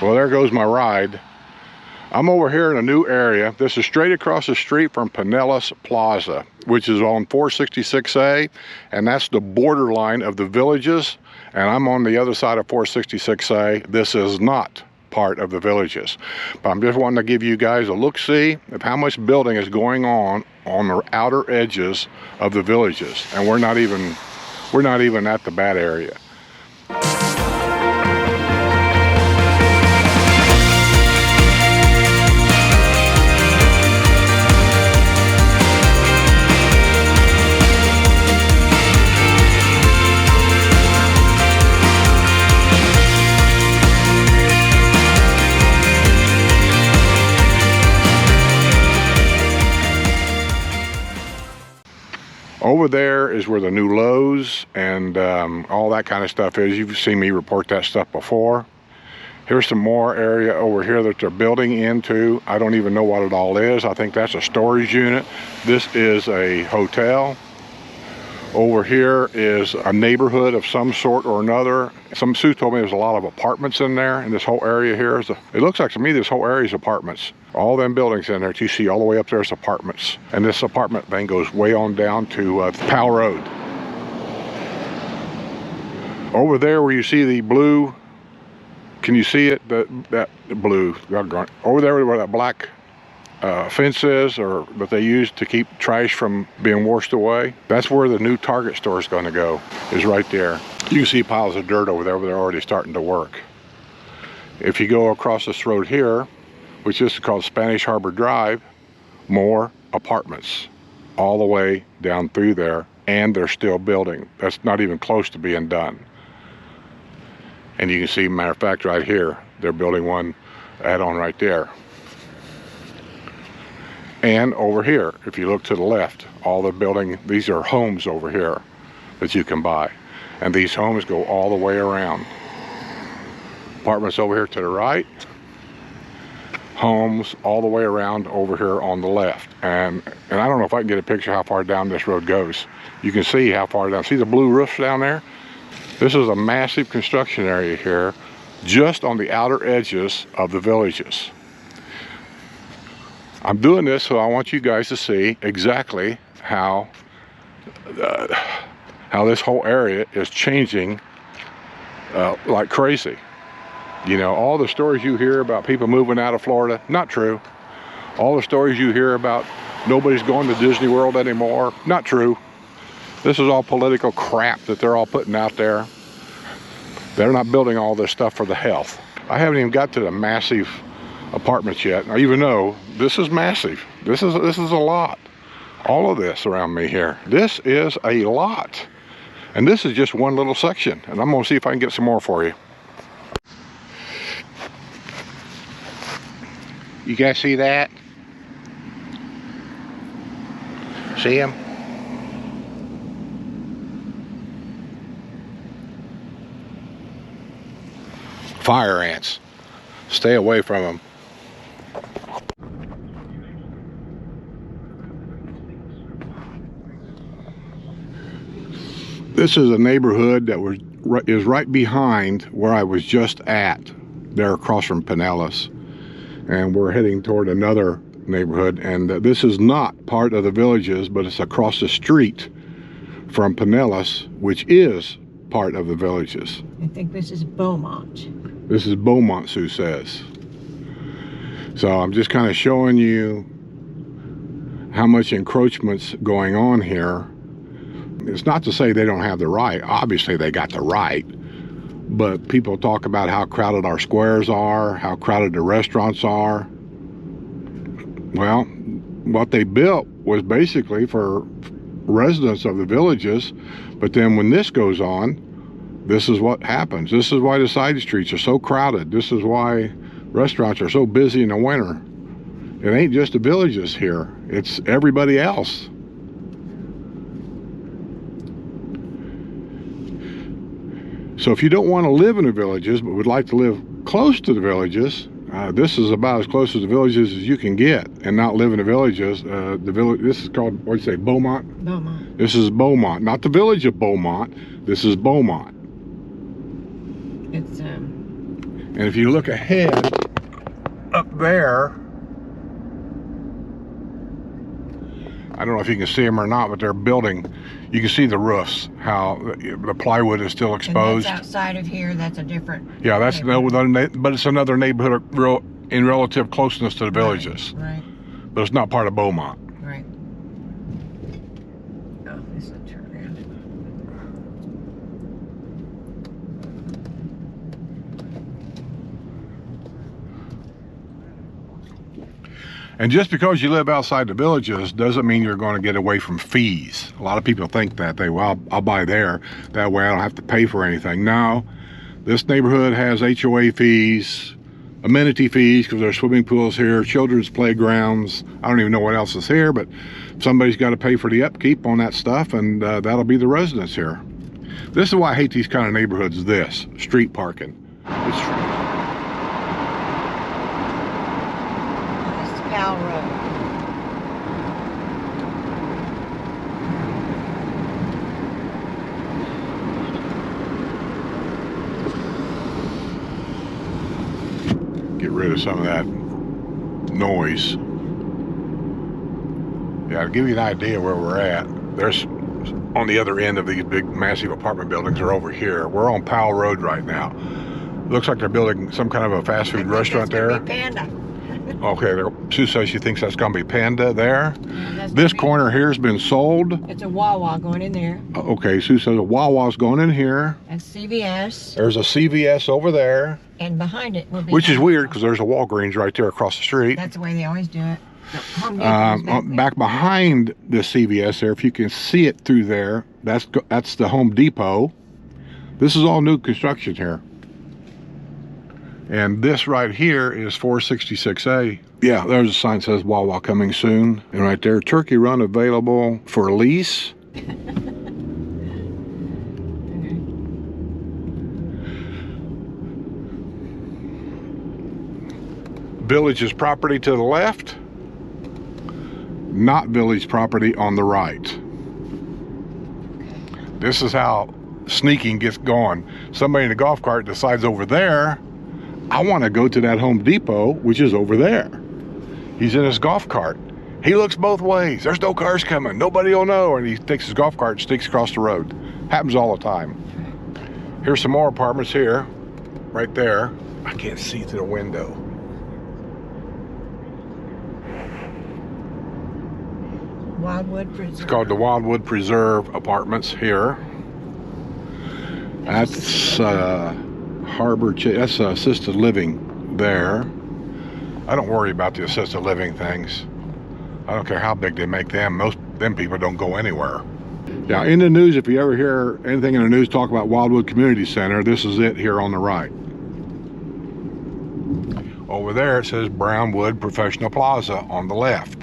Well, there goes my ride. I'm over here in a new area. This is straight across the street from Pinellas Plaza, which is on 466A, and that's the borderline of the Villages, and I'm on the other side of 466A. This is not part of the Villages, but I'm just wanting to give you guys a look-see of how much building is going on the outer edges of the Villages, and we're not even at the bad area. Over there is where the new Lowe's and all that kind of stuff is. You've seen me report that stuff before. Here's some more area over here that they're building into. I don't even know what it all is. I think that's a storage unit. This is a hotel. Over here is a neighborhood of some sort or another. Some Sue told me there's a lot of apartments in there, and this whole area here is, it looks like to me this whole area is apartments. All them buildings in there that you see all the way up there is apartments. And this apartment thing goes way on down to Powell Road. Over there where you see the blue, can you see it? That blue, over there where that black fence is, or that they use to keep trash from being washed away, that's where the new Target store is going to go, is right there. You can see piles of dirt over there where they're already starting to work. If you go across this road here, which is called Spanish Harbor Drive, more apartments all the way down through there, and they're still building. That's not even close to being done. And you can see, matter of fact, right here, they're building one add-on right there. And over here, if you look to the left, all the building, these are homes over here that you can buy. And these homes go all the way around. Apartments over here to the right, homes all the way around over here on the left. And I don't know if I can get a picture how far down this road goes. You can see how far down. See the blue roofs down there? This is a massive construction area here, just on the outer edges of the Villages. I'm doing this so I want you guys to see exactly how this whole area is changing like crazy. You know, all the stories you hear about people moving out of Florida, not true. All the stories you hear about nobody's going to Disney World anymore, not true. This is all political crap that they're all putting out there. They're not building all this stuff for the health. I haven't even got to the massive apartments yet, even though this is massive. This is a lot. All of this around me here. This is a lot. And this is just one little section. And I'm gonna see if I can get some more for you. You guys see that? See him? Fire ants. Stay away from them. This is a neighborhood that is right behind where I was just at, there across from Pinellas. And we're heading toward another neighborhood, and this is not part of the Villages, but it's across the street from Pinellas, which is part of the Villages. I think this is Beaumont. This is Beaumont, Sue says. So I'm just kind of showing you how much encroachment's going on here. It's not to say they don't have the right. Obviously they got the right. But people talk about how crowded our squares are, how crowded the restaurants are. Well, what they built was basically for residents of the Villages. But then when this goes on, this is what happens. This is why the side streets are so crowded. This is why restaurants are so busy in the winter. It ain't just the Villages here. It's everybody else. So if you don't want to live in the Villages, but would like to live close to the Villages, this is about as close to the Villages as you can get, and not live in the Villages. This is called, what do you say, Beaumont? Beaumont. This is Beaumont, not the village of Beaumont. This is Beaumont. It's And if you look ahead up there, I don't know if you can see them or not, but they're building. You can see the roofs, how the plywood is still exposed. And that's outside of here. That's a different. Yeah, that's but it's another neighborhood in relative closeness to the villages. Right. But it's not part of Beaumont. Right. Oh, this is a turnaround. And just because you live outside the villages doesn't mean you're going to get away from fees. A lot of people think that well, I'll buy there. That way I don't have to pay for anything. No, this neighborhood has HOA fees, amenity fees because there's swimming pools here, children's playgrounds. I don't even know what else is here, but somebody's got to pay for the upkeep on that stuff, and that'll be the residents here. This is why I hate these kind of neighborhoods. This street parking. Powell Road. Get rid of some of that noise. Yeah, to give you an idea where we're at, there's on the other end of these big massive apartment buildings are over here. We're on Powell Road right now. Looks like they're building some kind of a fast food restaurant there. Panda. Okay, Sue says she thinks that's going to be Panda there. Yeah, this corner here has been sold. It's a Wawa going in there. Okay, Sue says a Wawa's going in here. That's CVS. There's a CVS over there. And behind it will be... Which is weird because there's a Walgreens right there across the street. That's the way they always do it. Back behind the CVS there, if you can see it through there, that's the Home Depot. This is all new construction here. And this right here is 466A. Yeah, there's a sign that says Wawa coming soon. And right there, Turkey Run available for lease. Village's property to the left. Not Village property on the right. This is how sneaking gets going. Somebody in a golf cart decides over there, I want to go to that Home Depot, which is over there. He's in his golf cart. He looks both ways. There's no cars coming. Nobody will know. And he takes his golf cart and sneaks across the road. Happens all the time. Here's some more apartments here. Right there. I can't see through the window. Wildwood Preserve. It's called the Wildwood Preserve Apartments here. That's Harbor, that's assisted living there. I don't worry about the assisted living things. I don't care how big they make them. Most them people don't go anywhere. Yeah, in the news, if you ever hear anything in the news talk about Wildwood Community Center, this is it here on the right. Over there it says Brownwood Professional Plaza on the left.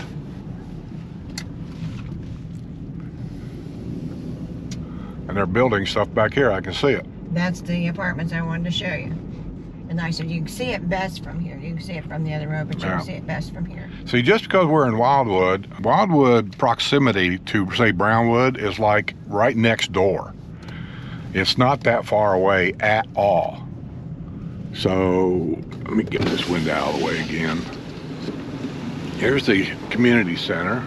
And they're building stuff back here. I can see it. That's the apartments I wanted to show you. And I said, you can see it best from here. You can see it from the other road, but you can see it best from here. See, just because we're in Wildwood proximity to, say, Brownwood is like right next door. It's not that far away at all. So, let me get this window out of the way again. Here's the community center.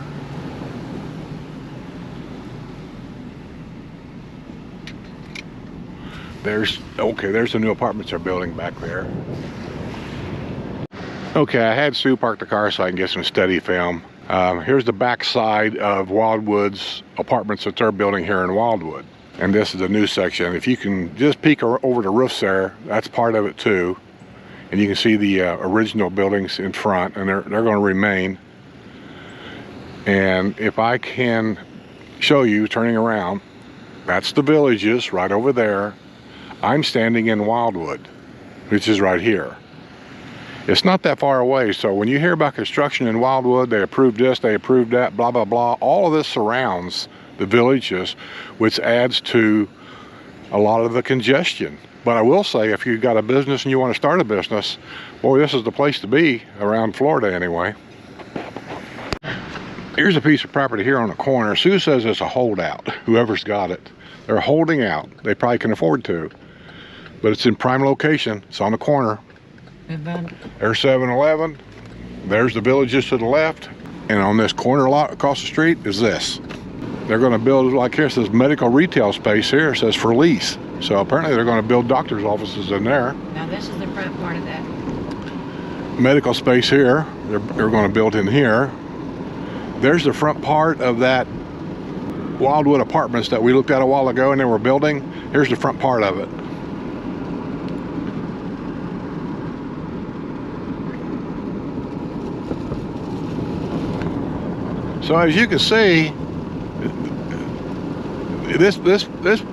There's the new apartments they're building back there. Okay, I had Sue park the car so I can get some steady film. Here's the back side of Wildwood's apartments that they're building here in Wildwood. And this is the new section. If you can just peek over the roofs there, that's part of it too. And you can see the original buildings in front, and they're going to remain. And if I can show you, turning around, that's the Villages right over there. I'm standing in Wildwood, which is right here. It's not that far away, so when you hear about construction in Wildwood, they approved this, they approved that, blah, blah, blah, all of this surrounds the Villages, which adds to a lot of the congestion. But I will say, if you've got a business and you want to start a business, boy, this is the place to be, around Florida anyway. Here's a piece of property here on the corner. Sue says it's a holdout, whoever's got it. They're holding out. They probably can afford to. But it's in prime location. It's on the corner. There's 7-Eleven. There's the Villages to the left. And on this corner lot across the street is this. They're going to build, like here, it says medical retail space here. It says for lease. So apparently they're going to build doctor's offices in there. Now this is the front part of that. Medical space here. They're going to build in here. There's the front part of that Wildwood apartments that we looked at a while ago and they were building. Here's the front part of it. So as you can see, this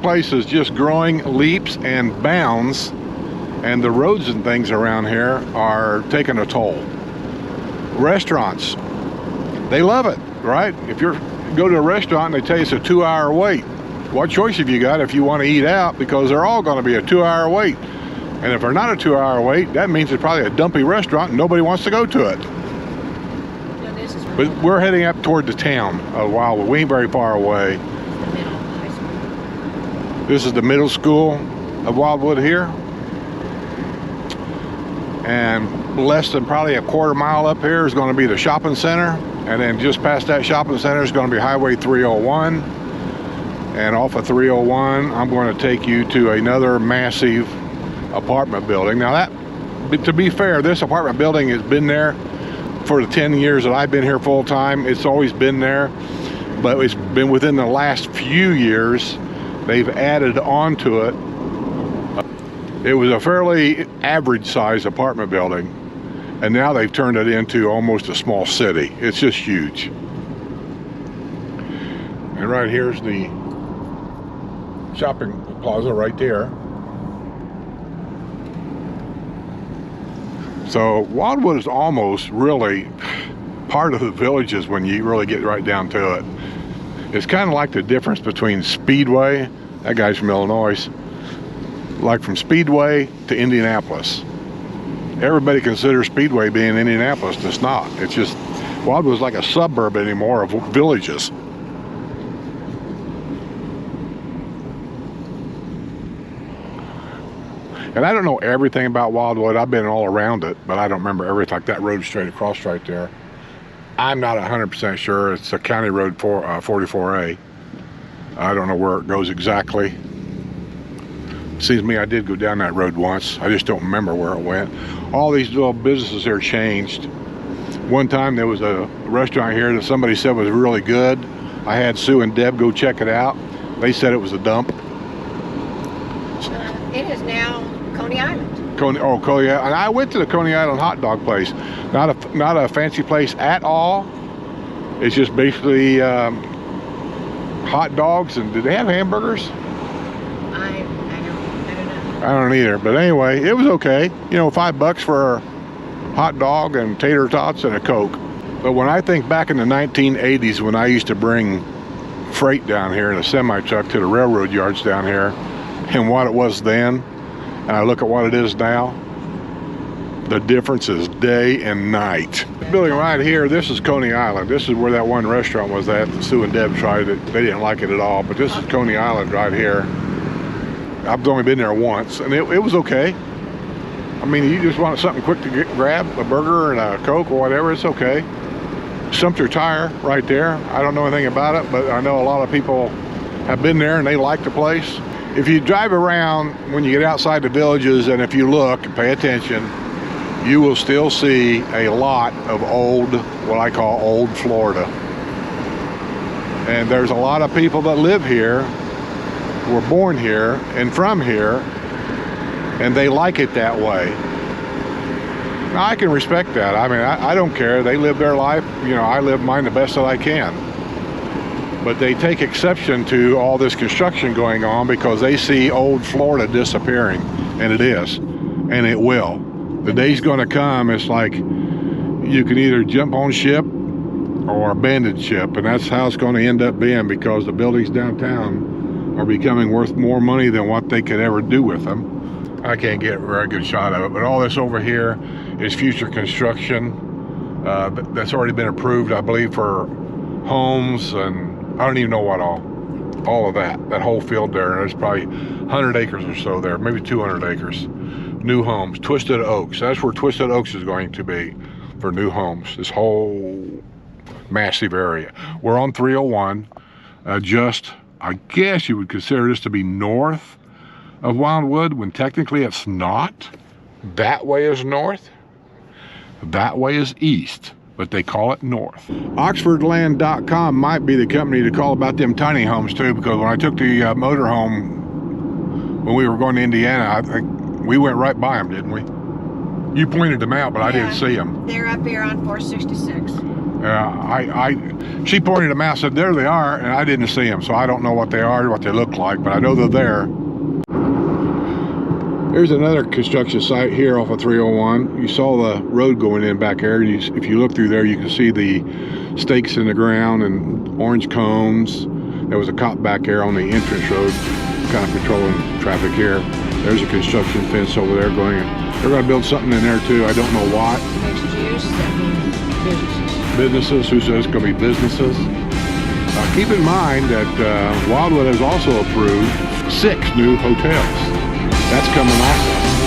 place is just growing leaps and bounds, and the roads and things around here are taking a toll. Restaurants, they love it, right? If you go to a restaurant and they tell you it's a 2-hour wait, what choice have you got if you want to eat out? Because they're all going to be a 2-hour wait. And if they're not a 2-hour wait, that means it's probably a dumpy restaurant and nobody wants to go to it. But we're heading up toward the town of Wildwood. We ain't very far away. This is the middle school of Wildwood here. And less than probably a quarter-mile up here is going to be the shopping center. And then just past that shopping center is going to be Highway 301. And off of 301, I'm going to take you to another massive apartment building. Now that, to be fair, this apartment building has been there for the 10 years that I've been here full time. It's always been there, but it's been within the last few years they've added on to it. It was a fairly average sized apartment building, and now they've turned it into almost a small city. It's just huge. And right here's the shopping plaza right there. So Wildwood is almost really part of the Villages when you really get right down to it. It's kind of like the difference between Speedway, that guy's from Illinois, like from Speedway to Indianapolis. Everybody considers Speedway being Indianapolis, and it's not. It's just, Wildwood's like a suburb anymore of Villages. And I don't know everything about Wildwood. I've been all around it, but I don't remember everything. Like that road straight across right there. I'm not 100% sure. It's a county road for 44A. I don't know where it goes exactly. Seems to me I did go down that road once. I just don't remember where it went. All these little businesses here changed. One time there was a restaurant here that somebody said was really good. I had Sue and Deb go check it out. They said it was a dump. It is now Coney Island. Coney Island. And I went to the Coney Island hot dog place. Not a fancy place at all. It's just basically hot dogs. And did they have hamburgers? I don't know. I don't either. But anyway, it was okay. You know, $5 for a hot dog and tater tots and a Coke. But when I think back in the 1980s, when I used to bring freight down here in a semi-truck to the railroad yards down here, and what it was then, and I look at what it is now, the difference is day and night. The building right here, this is Coney Island. This is where that one restaurant was at. Sue and Deb tried it. They didn't like it at all, but this is Coney Island right here. I've only been there once, and it was okay. I mean, you just want something quick to grab, a burger and a Coke or whatever, it's okay. Sumter Tire right there. I don't know anything about it, but I know a lot of people have been there and they like the place. If you drive around when you get outside the Villages, and if you look and pay attention, you will still see a lot of old, what I call old Florida. And there's a lot of people that live here, were born here and from here, and they like it that way. Now, I can respect that. I mean, I don't care. They live their life. You know, I live mine the best that I can. But they take exception to all this construction going on because they see old Florida disappearing, and it is, and it will. The day's going to come, it's like you can either jump on ship or abandon ship, and that's how it's going to end up being, because the buildings downtown are becoming worth more money than what they could ever do with them. I can't get a very good shot of it, but all this over here is future construction that's already been approved, I believe, for homes, and I don't even know what all of that whole field there. There's probably 100 acres or so there, maybe 200 acres. new homes, Twisted Oaks. That's where Twisted Oaks is going to be for new homes, this whole massive area. We're on 301, just, I guess you would consider this to be north of Wildwood, when technically it's not. That way is north, that way is east, but they call it north. Oxfordland.com might be the company to call about them tiny homes too, because when I took the motorhome when we were going to Indiana, I think we went right by them, didn't we? You pointed them out, but I didn't see them. They're up here on 466. She pointed them out, said there they are, and I didn't see them, so I don't know what they are, what they look like, but I know they're there. There's another construction site here off of 301. You saw the road going in back there. If you look through there, you can see the stakes in the ground and orange cones. There was a cop back there on the entrance road, kind of patrolling traffic here. There's a construction fence over there going in. They're going to build something in there too. I don't know what. Mixed use, that means businesses. Businesses, who says it's going to be businesses? Keep in mind that Wildwood has also approved 6 new hotels. That's coming also.